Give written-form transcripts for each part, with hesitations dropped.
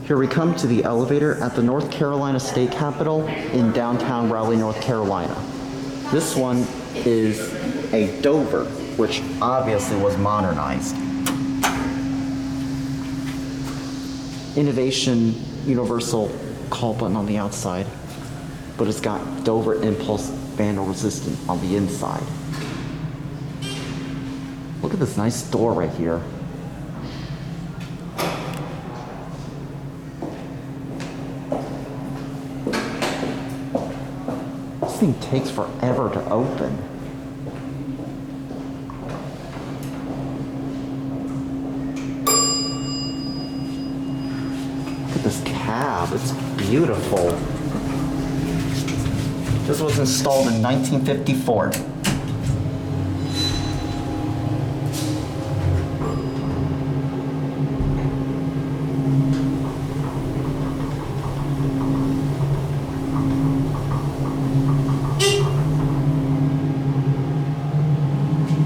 Here we come to the elevator at the North Carolina State Capitol in downtown Raleigh, North Carolina. This one is a Dover, which obviously was modernized. Innovation universal call button on the outside, but it's got Dover impulse vandal resistant on the inside. Look at this nice door right here. This thing takes forever to open. Look at this cab, it's beautiful. This was installed in 1954.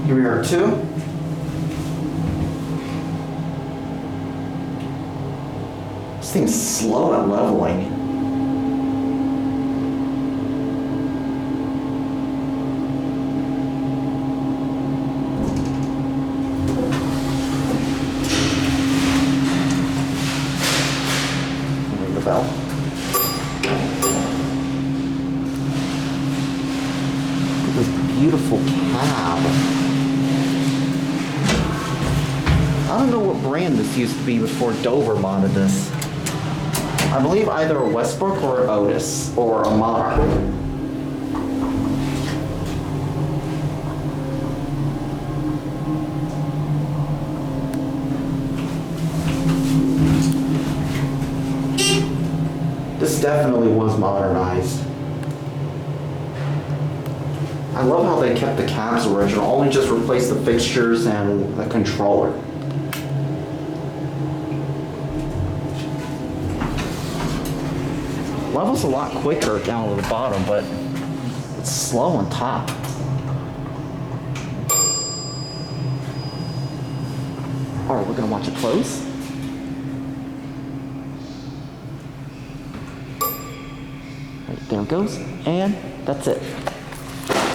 Here we are too. This thing's slow at leveling. Ring the bell. Look at this beautiful cab. I don't know what brand this used to be before Dover modded this. I believe either a Westbrook or an Otis or a Monarch. This definitely was modernized. I love how they kept the cabs original, only just replaced the fixtures and the controller. Level's a lot quicker down to the bottom, but it's slow on top. Alright, we're gonna watch it close. Right, there it goes, and that's it.